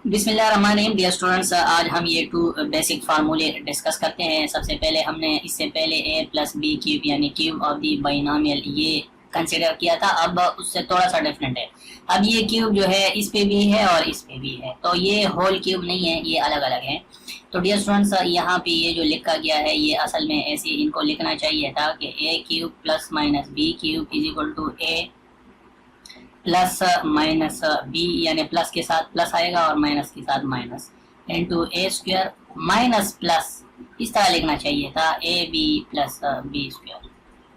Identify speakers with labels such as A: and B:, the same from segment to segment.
A: बिस्मिल्लाहिर्रहमानिर्रहीम। Dear students, आज हम ये टू बेसिक फार्मूले डिस्कस करते हैं। सबसे पहले हमने इससे पहले a प्लस बी क्यूब यानी क्यूब ऑफ दी बाइनोमियल ये कंसिडर किया था। अब उससे थोड़ा सा डिफरेंट है। अब ये क्यूब जो है इस पे भी है और इस पे भी है, तो ये होल क्यूब नहीं है, ये अलग अलग है। तो डियर स्टूडेंट्स, यहाँ पे ये जो लिखा गया है ये असल में ऐसे इनको लिखना चाहिए था कि a cube plus minus B cube is equal to a plus minus B, यानी प्लस के साथ प्लस आएगा और माइनस के साथ माइनस, इंटू ए स्क्वायर माइनस प्लस इस तरह लिखना चाहिए था A B plus B square.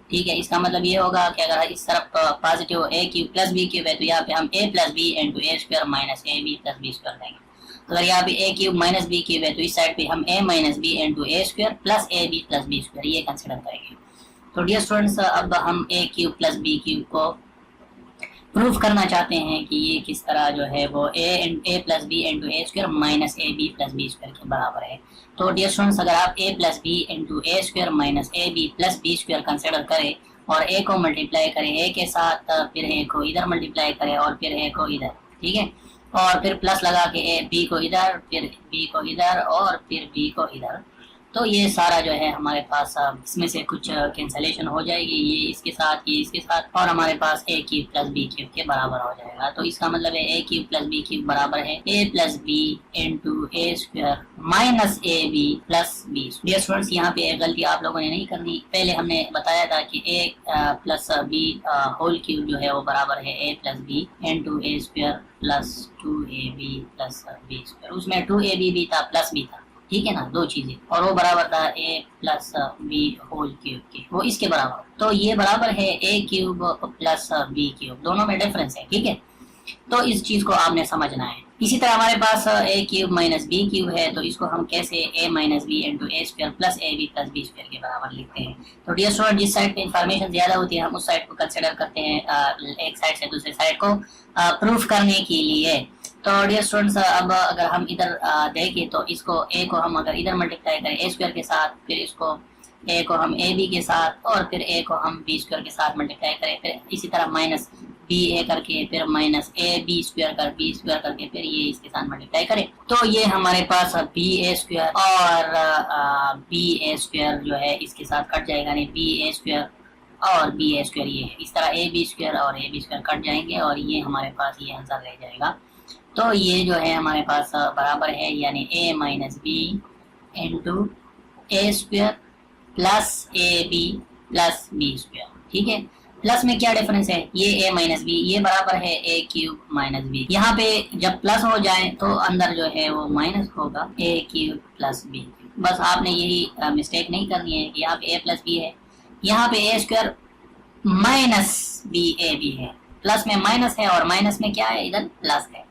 A: ठीक है, इसका मतलब ये होगा कि अगर इस तरफ positive a cube plus B cube है तो यहाँ पे हम a plus B into A square minus A B plus B square देंगे। अगर यहाँ पे a cube minus B cube है तो इस साइड पे हम a minus B into A square plus A B plus B square ये कंसिडर करेंगे। तो डियर स्टूडेंट्स, अब हम a cube plus B cube को प्रूफ करना चाहते हैं कि ये किस तरह जो है वो a plus B into A square minus A B plus B square के बराबर है। तो डियर स्टूडेंट्स, अगर आप a plus B into A square minus A B plus B square consider करें और ए को मल्टीप्लाई करें ए के साथ, फिर ए को इधर मल्टीप्लाई करें और फिर ए को इधर, ठीक है, और फिर प्लस लगा के ए बी को इधर, फिर बी को इधर और फिर बी को इधर, तो ये सारा जो है हमारे पास इसमें से कुछ कैंसलेशन हो जाएगी, ये इसके साथ ये इसके साथ, और हमारे पास a cube plus B cube के बराबर हो जाएगा। तो इसका मतलब है a cube plus B cube बराबर है a plus B into A square minus A B plus b. Dear students, यहाँ पे एक गलती आप लोगों ने नहीं करनी। पहले हमने बताया था कि a plus B whole cube जो है वो बराबर है a plus B into A square plus 2ab plus B square. उसमें 2ab भी था प्लस भी था, ठीक है ना, दो चीजें, और वो बराबर था ए प्लस बी होल क्यूब के, वो इसके बराबर। तो ये बराबर है a cube plus B cube, दोनों में डिफरेंस है, ठीक है। तो इस चीज को आपने समझना है। इसी तरह हमारे पास a cube minus B cube है, तो इसको हम कैसे a minus B into A square plus A B plus B square के बराबर लिखते हैं। तो डियर स्टूडेंट, जिस साइड पे इंफॉर्मेशन ज्यादा होती है हम उस साइड को कंसिडर करते हैं एक साइड से दूसरे साइड को प्रूफ करने के लिए। तो डियर स्टूडेंट्स, अब अगर हम इधर देखें तो इसको ए को हम अगर इधर मल्टीप्लाई करें ए स्क्वायर के साथ, फिर इसको ए को हम ए बी के साथ और फिर ए को हम बी स्क्वायर के साथ मल्टीप्लाई करें, फिर इसी तरह माइनस बी ए करके फिर माइनस ए बी स्क्वायर करके फिर ये इसके साथ मल्टीप्लाई करें, तो ये हमारे पास बी ए स्क्वायर और बी ए स्क्वायर जो है इसके साथ कट जाएगा, नहीं बी ए स्क्वायर और बी ए स्क्वायर ये है, इस तरह ए बी स्क्वायर और ए बी स्क्वायर कट जाएंगे और ये हमारे पास ये आंसर रह जाएगा। तो ये जो है हमारे पास बराबर है, यानी a minus B into A square plus A B plus B square, ठीक है। प्लस में क्या डिफरेंस है, ये a माइनस बी ये बराबर है a क्यूब माइनस बी। यहाँ पे जब प्लस हो जाए तो अंदर जो है वो माइनस होगा a क्यूब प्लस बी। बस आपने यही मिस्टेक नहीं करनी है कि यहाँ पे a प्लस बी है, यहाँ पे a square minus B A B है, प्लस में माइनस है और माइनस में क्या है, इधर प्लस है।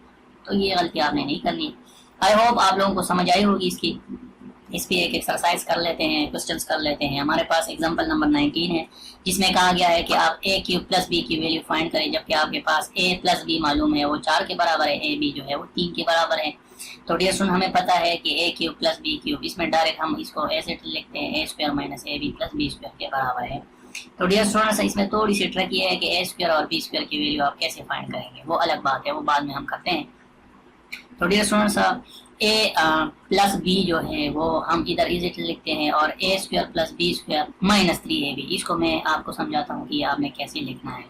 A: तो ये गलती आपने नहीं करनी। आई होप आप लोगों को समझ आई होगी इसकी। इस पे एक एक्सरसाइज कर लेते हैं, क्वेश्चंस कर लेते हैं। हमारे पास एग्जांपल नंबर 19 है जिसमें कहा गया है कि आप a क्यूब प्लस बी की वैल्यू फाइंड करें, जबकि आपके पास a प्लस बी मालूम है वो 4 के बराबर है, a b जो है वो 3 के बराबर है। तो डियर स्टूडेंट, हमें पता है कि a cube plus B cube, इसमें डायरेक्ट हम इसको ऐसे लिखते हैं a square minus A B plus B square के बराबर है। तो डियर स्टूडेंट्स, इसमें थोड़ी सी ट्रिक ये है कि a स्क्वायर और b स्क्वायर की वैल्यू आप कैसे फाइंड करेंगे, वो अलग बात है, वो बाद में हम करते हैं। तो dear students, a plus b जो है वो हम इधर इजिट लिखते हैं और a square plus B square minus 3ab, इसको मैं आपको समझाता हूँ कि आपने कैसे लिखना है,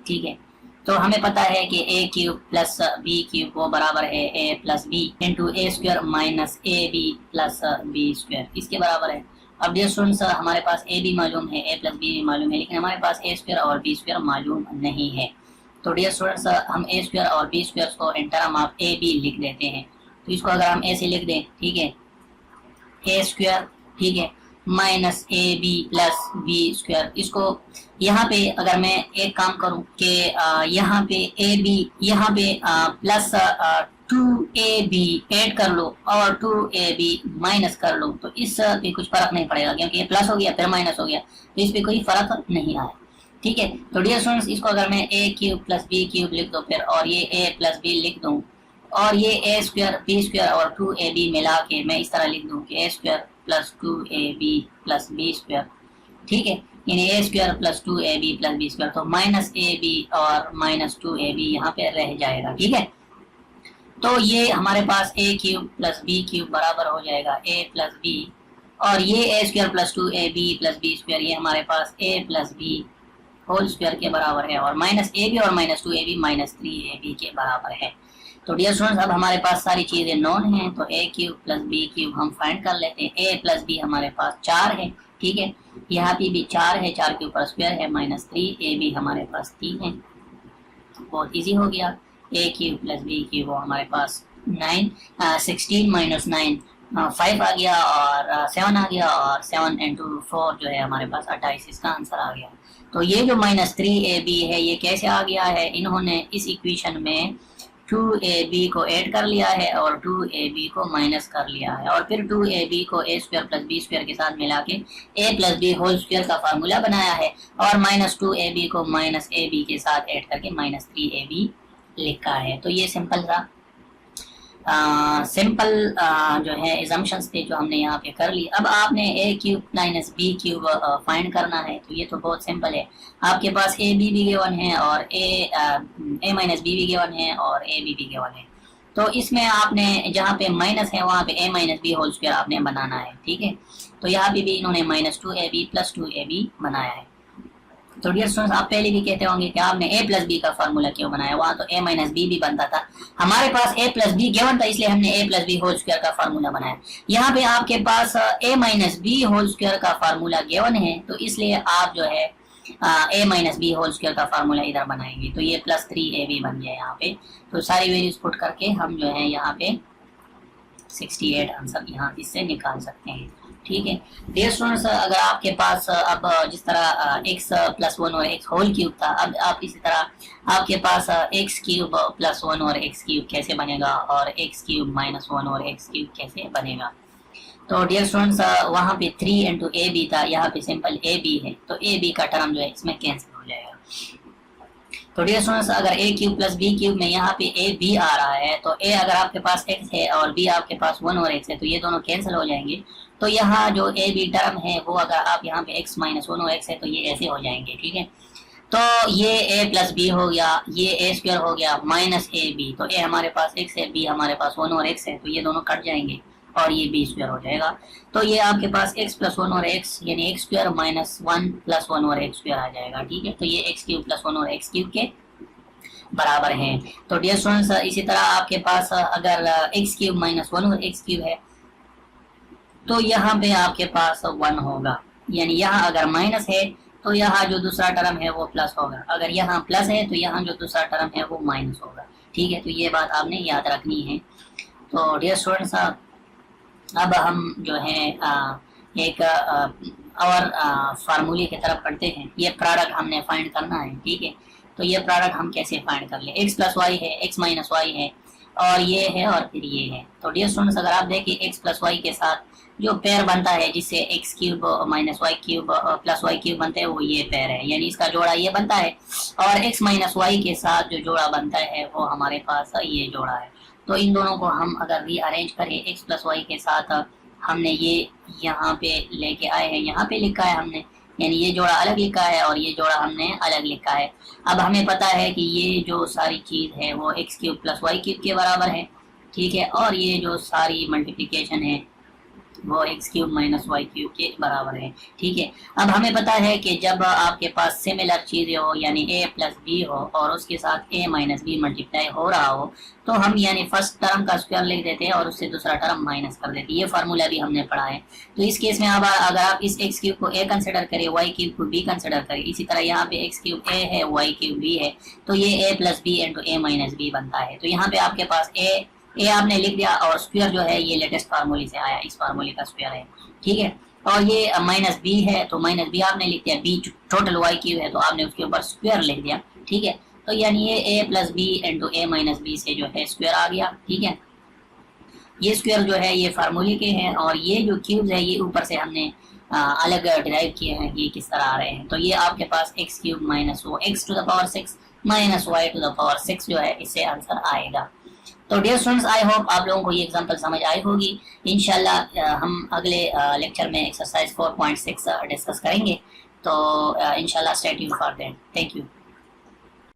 A: ठीक है। तो हमें पता है कि a cube plus B cube वो बराबर है a plus B into A square minus A B plus B square, इसके बराबर है। अब डियर स्टूडेंट्स, हमारे पास ए बी मालूम है, ए प्लस बी भी मालूम है, लेकिन हमारे पास ए स्क्वायर और बी स्क्वायर मालूम नहीं है। तो डियर स्टूडेंट्स, हम ए स्क्वायर और बी स्क्वायर को in term of A B लिख देते हैं। तो इसको अगर हम ऐसे लिख दें, ठीक है, ए स्क्वायर, ठीक है, minus A B plus B square. इसको यहाँ पे अगर मैं एक काम करूँ कि यहाँ पे ए बी यहाँ पे प्लस 2ab ऐड कर लो और 2ab माइनस कर लो, तो इस पे कुछ फर्क नहीं पड़ेगा क्योंकि ये प्लस हो गया फिर माइनस हो गया, तो इस पे कोई फर्क नहीं आया, ठीक है। तो डियर स्टूडेंट्स, इसको अगर मैं a cube plus B cube लिख दो फिर और ये a प्लस बी लिख दूं और ये a स्क्वायर बी स्क्वायर और 2ab मिला के मैं इस तरह लिख दूं कि a square plus 2ab plus B square, ठीक है, यानी a square plus 2ab plus B square. तो माइनस ab और माइनस 2ab यहाँ पे रह जाएगा, ठीक है। तो ये हमारे पास a cube plus B cube बराबर हो जाएगा ए प्लस बी, और ये a square plus 2ab plus B square ये हमारे पास a plus B whole square के बराबर है, और माइनस ए बी और माइनस 2ab माइनस 3ab के बराबर है। तो डियर स्टूडेंट्स अब हमारे पास सारी चीजें नॉन हैं, तो ए क्यूब प्लस बी क्यूब हम फाइंड कर लेते हैं। ए प्लस बी हमारे पास 4 है, ठीक है, यहाँ पे भी 4 है, 4 के ऊपर स्क्वायर है माइनस 3ab हमारे पास 3 है, बहुत इजी हो गया। ए क्यूब प्लस बी क्यूब वो हमारे पास 9, 16 माइनस 9 5 आ गया, और 7 आ गया, और 7 इंटू 4 जो है हमारे पास 28, इसका आंसर आ गया। तो ये जो माइनस 3ab है ये कैसे आ गया है, इन्होंने इस इक्वेशन में 2ab को ऐड कर लिया है और 2ab को माइनस कर लिया है, और फिर 2ab को a square plus b square के साथ मिला के a plus B whole square का फार्मूला बनाया है, और माइनस 2ab को माइनस ab के साथ ऐड करके माइनस 3ab लिखा है। तो ये सिंपल सा सिंपल जो है एजम्पशंस थे जो हमने यहाँ पे कर ली। अब आपने a cube minus B cube find करना है, तो ये तो बहुत सिंपल है। आपके पास ए बी भी गिवन है, और ए माइनस बी भी गिवन है, और ए बी भी गिवन है। तो इसमें आपने जहाँ पे माइनस है वहाँ पे ए माइनस बी होल स्क्वायर आपने बनाना है, ठीक है। तो यहाँ पे भी इन्होंने माइनस 2ab प्लस 2ab बनाया है। तो डियर स्टूडेंट्स आप पहले भी कहते होंगे कि आपने a प्लस बी का फार्मूला क्यों बनाया, वहाँ तो a माइनस बी भी बनता था, हमारे पास a प्लस बी गिवन था इसलिए हमने a plus B whole square का फार्मूला बनाया। यहाँ पे आपके पास a minus B whole square का फार्मूला गिवन है, तो इसलिए आप जो है a minus B whole square का फार्मूला इधर बनाएंगे, तो ये प्लस 3ab बन गया यहाँ पे। तो सारी वैल्यूज पुट करके हम जो है यहाँ पे 68 आंसर यहाँ इससे निकाल सकते हैं, ठीक है। डियर स्टूडेंट्स अगर आपके पास अब जिस तरह x प्लस 1 और x होल क्यूब था, अब आप इसी तरह आपके पास x क्यूब प्लस 1 और x क्यूब कैसे बनेगा, और x क्यूब माइनस 1 और x क्यूब कैसे बनेगा। तो डियर स्टूडेंट्स वहाँ पे 3 इंटू ए बी था, यहाँ पे सिंपल ए बी है, तो ए बी का टर्म जो है इसमें कैंसिल हो जाएगा। तो डियर स्टूडेंट्स अगर a cube plus b cube में यहाँ पे a b आ रहा है, तो a अगर आपके पास x है और b आपके पास 1 और x है, तो ये दोनों कैंसिल हो जाएंगे। तो यहाँ जो a b टर्म है वो अगर आप यहाँ पे x माइनस 1 और x है तो ये ऐसे हो जाएंगे, ठीक है। तो ये a प्लस बी हो गया, ये a स्क्वायर हो गया माइनस ए बी, तो a हमारे पास x है, b हमारे पास 1 और x है, तो ये दोनों कट जाएंगे और ये बी स्क्वायर हो जाएगा। तो ये आपके पास x प्लस 1 और x यानी x स्क्वायर माइनस 1 प्लस 1 और x स्क्वायर आ जाएगा, ठीक है। तो ये x क्यूब प्लस 1 और x क्यूब के बराबर है। तो डियर स्टूडेंट्स इसी तरह आपके पास अगर x क्यूब माइनस 1 और x क्यूब है, तो यहाँ पे आपके पास 1 होगा, यानी यहाँ अगर माइनस है तो यहाँ जो दूसरा टर्म है वो प्लस होगा, अगर यहाँ प्लस है तो यहाँ जो दूसरा टर्म है वो माइनस होगा, ठीक है। तो ये बात आपने याद रखनी है। तो डियर स्टूडेंट्स अब हम जो है एक और फार्मूले की तरफ बढ़ते हैं। ये प्रोडक्ट हमने फाइंड करना है, ठीक है। तो ये प्रोडक्ट हम कैसे फाइंड कर ले, x प्लस वाई है, x माइनस वाई है, और ये है और फिर ये है। तो डियर स्टूडेंट्स अगर आप देखिए x प्लस वाई के साथ जो पेयर बनता है जिससे x cube minus Y cube plus Y cube बनते हैं वो ये पेयर है, यानी इसका जोड़ा ये बनता है, और x माइनस वाई के साथ जो जोड़ा बनता है वो हमारे पास ये जोड़ा है। तो इन दोनों को हम अगर रीअरेंज करें x प्लस वाई के साथ, हमने ये यहाँ पे लेके आए हैं, यहाँ पे लिखा है हमने, यानी ये जोड़ा अलग लिखा है और ये जोड़ा हमने अलग लिखा है। अब हमें पता है कि ये जो सारी चीज है वो x cube plus Y cube के बराबर है, ठीक है, और ये जो सारी मल्टीप्लिकेशन है वो x cube minus Y cube के बराबर है, ठीक है। अब हमें पता है कि जब आपके पास सिमिलर चीजें हो यानी a प्लस बी हो और उसके साथ a माइनस बी मल्टीप्लाई हो रहा हो, तो हम यानी फर्स्ट टर्म का स्क्वायर लिख देते हैं और उससे दूसरा टर्म माइनस कर देते हैं। ये फार्मूला भी हमने पढ़ा है। तो इस केस में अब अगर आप इस x क्यूब को a कंसिडर करें, y क्यूब को b कंसिडर करें, इसी तरह यहाँ पे x क्यूब a है, y क्यूब b है, तो ये a plus B into a minus B बनता है। तो यहाँ पे आपके पास a आपने लिख दिया और स्क्वायर जो है ये लेटेस्ट फार्मूले से आया, इस फार्मूले का स्क्वायर है, ठीक है। और ये माइनस बी है तो माइनस बी आपने लिख दिया, बी टोटल वाई क्यूब है तो आपने उसके ऊपर स्क्वायर लिख दिया, ठीक है। तो यानी ये a plus B into a minus B से जो है स्क्वायर आ गया, ठीक है। ये स्क्वायर जो है ये फार्मूले के हैं, और ये जो क्यूब्स है ये ऊपर से हमने अलग डिराइव किए हैं, ये किस तरह आ रहे हैं। तो ये आपके पास x क्यूब माइनस वो x to the power 6 minus Y to the power 6 जो है इससे आंसर आएगा। तो डियर स्टूडेंट्स आई होप आप लोगों को ये एग्जांपल समझ आई होगी। इंशाल्लाह हम अगले लेक्चर में एक्सरसाइज 4.6 डिस्कस करेंगे। तो इंशाल्लाह stay tuned for that. Thank you.